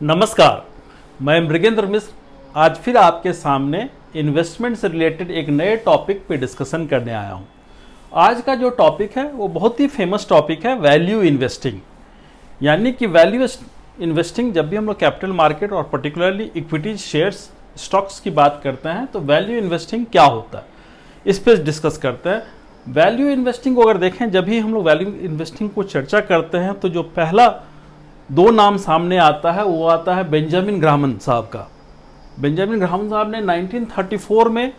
नमस्कार, मैं मृगेंद्र मिश्र आज फिर आपके सामने इन्वेस्टमेंट से रिलेटेड एक नए टॉपिक पे डिस्कशन करने आया हूँ। आज का जो टॉपिक है वो बहुत ही फेमस टॉपिक है, वैल्यू इन्वेस्टिंग। यानी कि वैल्यू इन्वेस्टिंग, जब भी हम लोग कैपिटल मार्केट और पर्टिकुलरली इक्विटी शेयर्स स्टॉक्स की बात करते हैं तो वैल्यू इन्वेस्टिंग क्या होता है, इस पर डिस्कस करते हैं। वैल्यू इन्वेस्टिंग को अगर देखें, जब भी हम लोग वैल्यू इन्वेस्टिंग को चर्चा करते हैं तो जो पहला दो नाम सामने आता है वो आता है बेंजामिन ग्राहम साहब का। बेंजामिन ग्राहम साहब ने 1934 में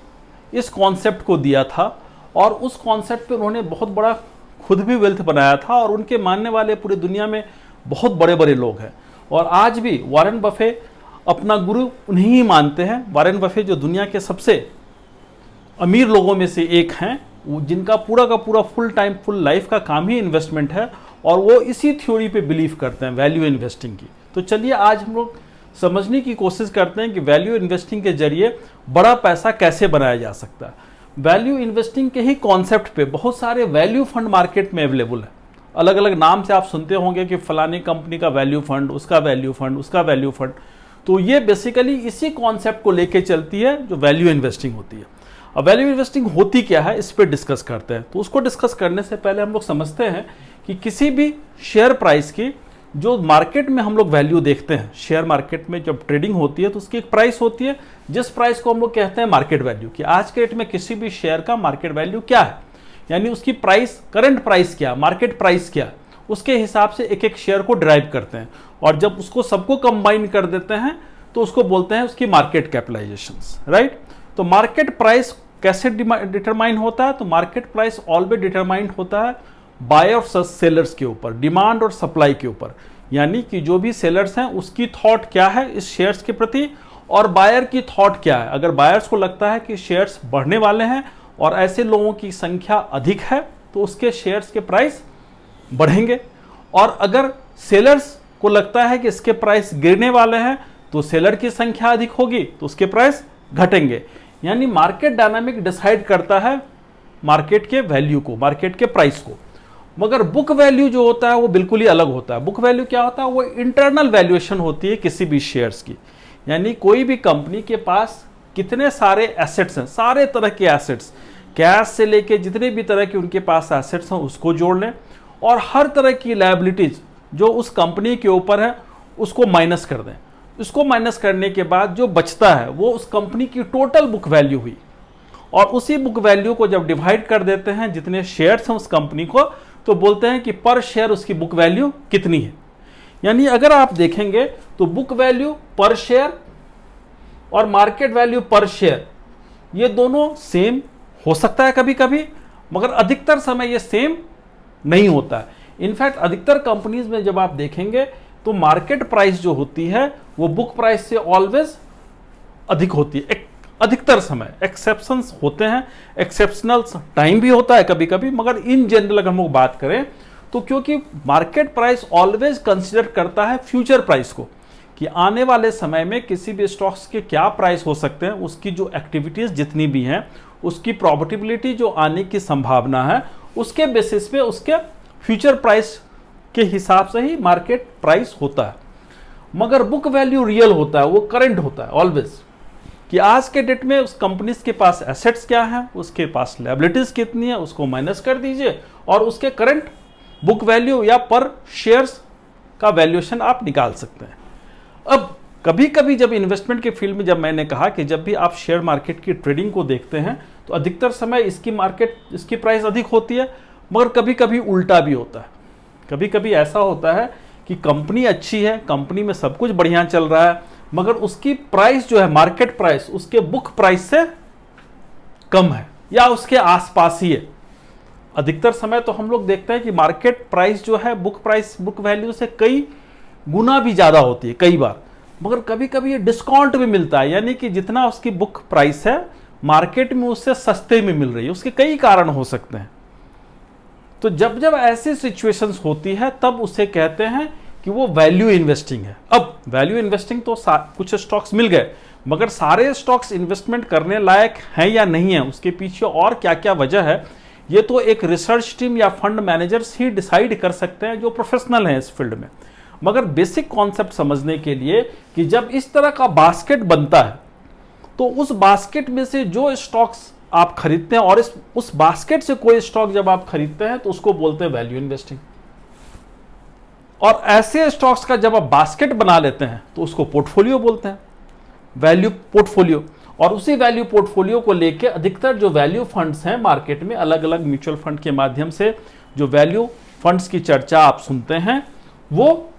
इस कॉन्सेप्ट को दिया था और उस कॉन्सेप्ट पे उन्होंने बहुत बड़ा खुद भी वेल्थ बनाया था और उनके मानने वाले पूरी दुनिया में बहुत बड़े बड़े लोग हैं। और आज भी वॉरेन बफे अपना गुरु उन्हीं ही मानते हैं। वॉरेन बफे जो दुनिया के सबसे अमीर लोगों में से एक हैं, जिनका पूरा का पूरा फुल टाइम फुल लाइफ का काम ही इन्वेस्टमेंट है और वो इसी थ्योरी पे बिलीव करते हैं, वैल्यू इन्वेस्टिंग की। तो चलिए आज हम लोग समझने की कोशिश करते हैं कि वैल्यू इन्वेस्टिंग के जरिए बड़ा पैसा कैसे बनाया जा सकता है। वैल्यू इन्वेस्टिंग के ही कॉन्सेप्ट पे बहुत सारे वैल्यू फंड मार्केट में अवेलेबल है। अलग अलग नाम से आप सुनते होंगे कि फलानी कंपनी का वैल्यू फंड, उसका वैल्यू फंड, उसका वैल्यू फंड। तो ये बेसिकली इसी कॉन्सेप्ट को लेके चलती है जो वैल्यू इन्वेस्टिंग होती है। अब वैल्यू इन्वेस्टिंग होती क्या है, इस पर डिस्कस करते हैं। तो उसको डिस्कस करने से पहले हम लोग समझते हैं कि किसी भी शेयर प्राइस की जो मार्केट में हम लोग वैल्यू देखते हैं, शेयर मार्केट में जब ट्रेडिंग होती है तो उसकी एक प्राइस होती है, जिस प्राइस को हम लोग कहते हैं मार्केट वैल्यू। कि आज के डेट में किसी भी शेयर का मार्केट वैल्यू क्या है, यानी उसकी प्राइस, करंट प्राइस क्या, मार्केट प्राइस क्या, उसके हिसाब से एक एक शेयर को ड्राइव करते हैं। और जब उसको सबको कंबाइन कर देते हैं तो उसको बोलते हैं उसकी मार्केट कैपिटलाइजेशन, राइट। तो मार्केट प्राइस कैसे डिटरमाइन होता है? तो मार्केट प्राइस ऑलवेज डिटरमाइंड होता है बाय और सेलर्स के ऊपर, डिमांड और सप्लाई के ऊपर। यानी कि जो भी सेलर्स हैं उसकी थॉट क्या है इस शेयर्स के प्रति और बायर की थॉट क्या है। अगर बायर्स को लगता है कि शेयर्स बढ़ने वाले हैं और ऐसे लोगों की संख्या अधिक है तो उसके शेयर्स के प्राइस बढ़ेंगे, और अगर सेलर्स को लगता है कि इसके प्राइस गिरने वाले हैं तो सेलर की संख्या अधिक होगी तो उसके प्राइस घटेंगे। यानी मार्केट डायनामिक डिसाइड करता है मार्केट के वैल्यू को, मार्केट के प्राइस को। मगर बुक वैल्यू जो होता है वो बिल्कुल ही अलग होता है। बुक वैल्यू क्या होता है? वो इंटरनल वैल्यूएशन होती है किसी भी शेयर्स की। यानी कोई भी कंपनी के पास कितने सारे एसेट्स हैं, सारे तरह के एसेट्स, कैश से लेके जितने भी तरह के उनके पास एसेट्स हैं उसको जोड़ लें और हर तरह की लायबिलिटीज जो उस कंपनी के ऊपर है उसको माइनस कर दें। इसको माइनस करने के बाद जो बचता है वो उस कंपनी की टोटल बुक वैल्यू हुई, और उसी बुक वैल्यू को जब डिवाइड कर देते हैं जितने शेयर्स हैं उस कंपनी को, तो बोलते हैं कि पर शेयर उसकी बुक वैल्यू कितनी है। यानी अगर आप देखेंगे तो बुक वैल्यू पर शेयर और मार्केट वैल्यू पर शेयर ये दोनों सेम हो सकता है कभी कभी, मगर अधिकतर समय ये सेम नहीं होता है। इनफैक्ट अधिकतर कंपनीज में जब आप देखेंगे तो मार्केट प्राइस जो होती है वो बुक प्राइस से ऑलवेज अधिक होती है। अधिकतर समय एक्सेप्शंस होते हैं, एक्सेप्शनल टाइम भी होता है कभी कभी, मगर इन जनरल अगर हम लोग बात करें तो क्योंकि मार्केट प्राइस ऑलवेज कंसीडर करता है फ्यूचर प्राइस को, कि आने वाले समय में किसी भी स्टॉक्स के क्या प्राइस हो सकते हैं, उसकी जो एक्टिविटीज जितनी भी हैं, उसकी प्रॉफिटेबिलिटी जो आने की संभावना है, उसके बेसिस पे उसके फ्यूचर प्राइस के हिसाब से ही मार्केट प्राइस होता है। मगर बुक वैल्यू रियल होता है, वो करंट होता है ऑलवेज, कि आज के डेट में उस कंपनी के पास एसेट्स क्या है, उसके पास लायबिलिटीज कितनी है, उसको माइनस कर दीजिए और उसके करंट बुक वैल्यू या पर शेयर्स का वैल्यूएशन आप निकाल सकते हैं। अब कभी कभी जब इन्वेस्टमेंट के फील्ड में, जब मैंने कहा कि जब भी आप शेयर मार्केट की ट्रेडिंग को देखते हैं तो अधिकतर समय इसकी प्राइस अधिक होती है, मगर कभी कभी उल्टा भी होता है। कभी कभी ऐसा होता है कि कंपनी अच्छी है, कंपनी में सब कुछ बढ़िया चल रहा है, मगर उसकी प्राइस जो है मार्केट प्राइस उसके बुक प्राइस से कम है या उसके आसपास ही है। अधिकतर समय तो हम लोग देखते हैं कि मार्केट प्राइस जो है बुक वैल्यू से कई गुना भी ज़्यादा होती है कई बार, मगर कभी कभी ये डिस्काउंट भी मिलता है। यानी कि जितना उसकी बुक प्राइस है मार्केट में उससे सस्ते में मिल रही है। उसके कई कारण हो सकते हैं। तो जब जब ऐसी सिचुएशंस होती है तब उसे कहते हैं कि वो वैल्यू इन्वेस्टिंग है। अब वैल्यू इन्वेस्टिंग तो कुछ स्टॉक्स मिल गए, मगर सारे स्टॉक्स इन्वेस्टमेंट करने लायक हैं या नहीं है, उसके पीछे और क्या क्या वजह है, ये तो एक रिसर्च टीम या फंड मैनेजर्स ही डिसाइड कर सकते हैं जो प्रोफेशनल हैं इस फील्ड में। मगर बेसिक कॉन्सेप्ट समझने के लिए कि जब इस तरह का बास्केट बनता है तो उस बास्केट में से जो स्टॉक्स आप खरीदते हैं और उस बास्केट से कोई स्टॉक जब आप खरीदते हैं तो उसको बोलते हैं वैल्यू इन्वेस्टिंग। और ऐसे स्टॉक्स का जब आप बास्केट बना लेते हैं तो उसको पोर्टफोलियो बोलते हैं, वैल्यू पोर्टफोलियो। और उसी वैल्यू पोर्टफोलियो को लेके अधिकतर जो वैल्यू फंड्स हैं मार्केट में, अलग अलग म्यूचुअल फंड के माध्यम से जो वैल्यू फंड्स की चर्चा आप सुनते हैं, वो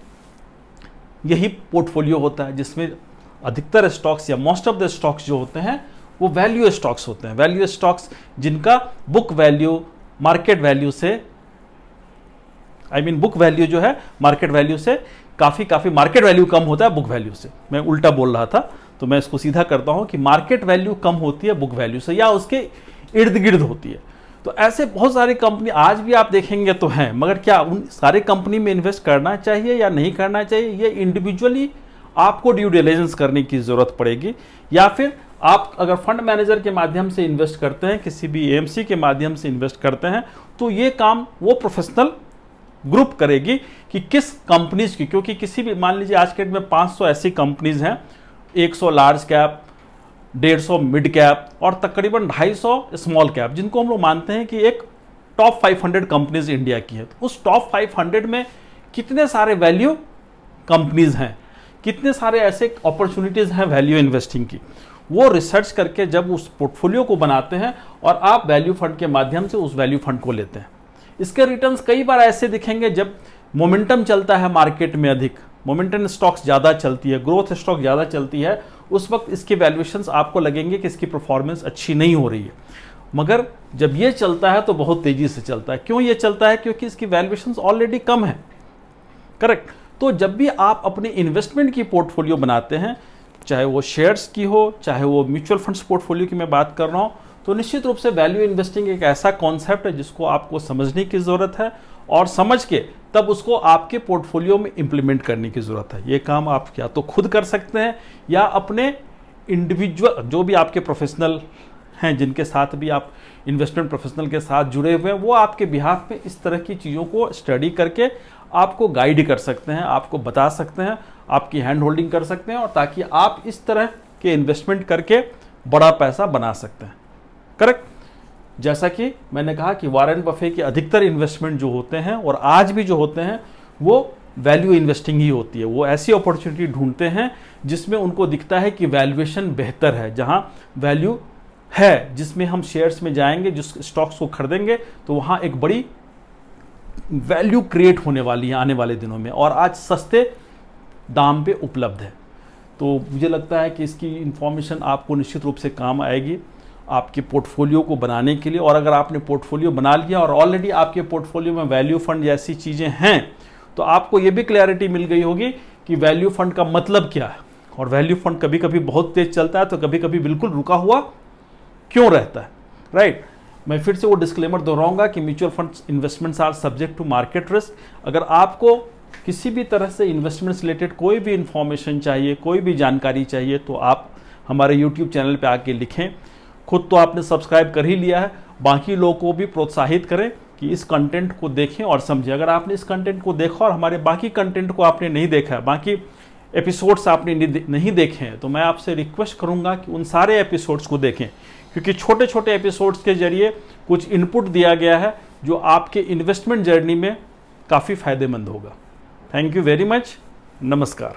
यही पोर्टफोलियो होता है, जिसमें अधिकतर स्टॉक्स या मोस्ट ऑफ द स्टॉक्स जो होते हैं वो वैल्यू स्टॉक्स होते हैं। वैल्यू स्टॉक्स जिनका बुक वैल्यू मार्केट वैल्यू से, बुक वैल्यू जो है मार्केट वैल्यू से काफ़ी मार्केट वैल्यू कम होता है बुक वैल्यू से। मैं उल्टा बोल रहा था, तो मैं इसको सीधा करता हूं कि मार्केट वैल्यू कम होती है बुक वैल्यू से या उसके इर्द गिर्द होती है। तो ऐसे बहुत सारी कंपनी आज भी आप देखेंगे तो हैं, मगर क्या उन सारे कंपनी में इन्वेस्ट करना चाहिए या नहीं करना चाहिए, ये इंडिविजुअली आपको ड्यू डिलिजेंस करने की ज़रूरत पड़ेगी। या फिर आप अगर फंड मैनेजर के माध्यम से इन्वेस्ट करते हैं, किसी भी एएमसी के माध्यम से इन्वेस्ट करते हैं, तो ये काम वो प्रोफेशनल ग्रुप करेगी कि किस कंपनीज की, क्योंकि किसी भी, मान लीजिए आज के डेट में 500 ऐसी कंपनीज हैं, 100 लार्ज कैप, 150 मिड कैप और तकरीबन 250 स्मॉल कैप, जिनको हम लोग मानते हैं कि एक टॉप 500 कंपनीज इंडिया की है। तो उस टॉप 500 में कितने सारे वैल्यू कंपनीज हैं, कितने सारे ऐसे अपॉर्चुनिटीज़ हैं वैल्यू इन्वेस्टिंग की, वो रिसर्च करके जब उस पोर्टफोलियो को बनाते हैं और आप वैल्यू फंड के माध्यम से उस वैल्यू फंड को लेते हैं। इसके रिटर्न्स कई बार ऐसे दिखेंगे जब मोमेंटम चलता है मार्केट में, अधिक मोमेंटम स्टॉक्स ज़्यादा चलती है, ग्रोथ स्टॉक ज़्यादा चलती है, उस वक्त इसके वैल्यूएशंस आपको लगेंगे कि इसकी परफॉर्मेंस अच्छी नहीं हो रही है। मगर जब ये चलता है तो बहुत तेज़ी से चलता है। क्यों ये चलता है? क्योंकि इसकी वैल्यूएशंस ऑलरेडी कम है। करेक्ट। तो जब भी आप अपनी इन्वेस्टमेंट की पोर्टफोलियो बनाते हैं, चाहे वो शेयर्स की हो, चाहे वो म्यूचुअल फंड्स पोर्टफोलियो की मैं बात कर रहा हूँ, तो निश्चित रूप से वैल्यू इन्वेस्टिंग एक ऐसा कॉन्सेप्ट है जिसको आपको समझने की ज़रूरत है और समझ के तब उसको आपके पोर्टफोलियो में इंप्लीमेंट करने की ज़रूरत है। ये काम आप या तो खुद कर सकते हैं या अपने इंडिविजुअल जो भी आपके प्रोफेशनल हैं, जिनके साथ भी आप इन्वेस्टमेंट प्रोफेशनल के साथ जुड़े हुए हैं, वो आपके बिहाफ में इस तरह की चीज़ों को स्टडी करके आपको गाइड कर सकते हैं, आपको बता सकते हैं, आपकी हैंड होल्डिंग कर सकते हैं, और ताकि आप इस तरह के इन्वेस्टमेंट करके बड़ा पैसा बना सकते हैं। करेक्ट। जैसा कि मैंने कहा कि वॉरेन बफे के अधिकतर इन्वेस्टमेंट जो होते हैं और आज भी जो होते हैं वो वैल्यू इन्वेस्टिंग ही होती है। वो ऐसी अपॉर्चुनिटी ढूंढते हैं जिसमें उनको दिखता है कि वैल्यूएशन बेहतर है, जहां वैल्यू है, जिसमें हम शेयर्स में जाएंगे, जिस स्टॉक्स को खरीदेंगे तो वहां एक बड़ी वैल्यू क्रिएट होने वाली है आने वाले दिनों में, और आज सस्ते दाम पे उपलब्ध है। तो मुझे लगता है कि इसकी इंफॉर्मेशन आपको निश्चित रूप से काम आएगी आपके पोर्टफोलियो को बनाने के लिए। और अगर आपने पोर्टफोलियो बना लिया और ऑलरेडी आपके पोर्टफोलियो में वैल्यू फंड जैसी चीज़ें हैं, तो आपको ये भी क्लैरिटी मिल गई होगी कि वैल्यू फंड का मतलब क्या है, और वैल्यू फंड कभी कभी बहुत तेज चलता है तो कभी कभी बिल्कुल रुका हुआ क्यों रहता है। राइट। मैं फिर से वो डिस्क्लेमर दोहराऊंगा कि mutual funds investments are subject to market risk. अगर आपको किसी भी तरह से इन्वेस्टमेंट्स रिलेटेड कोई भी इंफॉर्मेशन चाहिए, कोई भी जानकारी चाहिए, तो आप हमारे यूट्यूब चैनल पे आके लिखें। खुद तो आपने सब्सक्राइब कर ही लिया है, बाकी लोगों को भी प्रोत्साहित करें कि इस कंटेंट को देखें और समझें। अगर आपने इस कंटेंट को देखा और हमारे बाकी कंटेंट को आपने नहीं देखा है, बाकी एपिसोड्स आपने नहीं देखे हैं, तो मैं आपसे रिक्वेस्ट करूंगा कि उन सारे एपिसोड्स को देखें, क्योंकि छोटे छोटे एपिसोड्स के जरिए कुछ इनपुट दिया गया है जो आपके इन्वेस्टमेंट जर्नी में काफ़ी फायदेमंद होगा। Thank you very much. नमस्कार।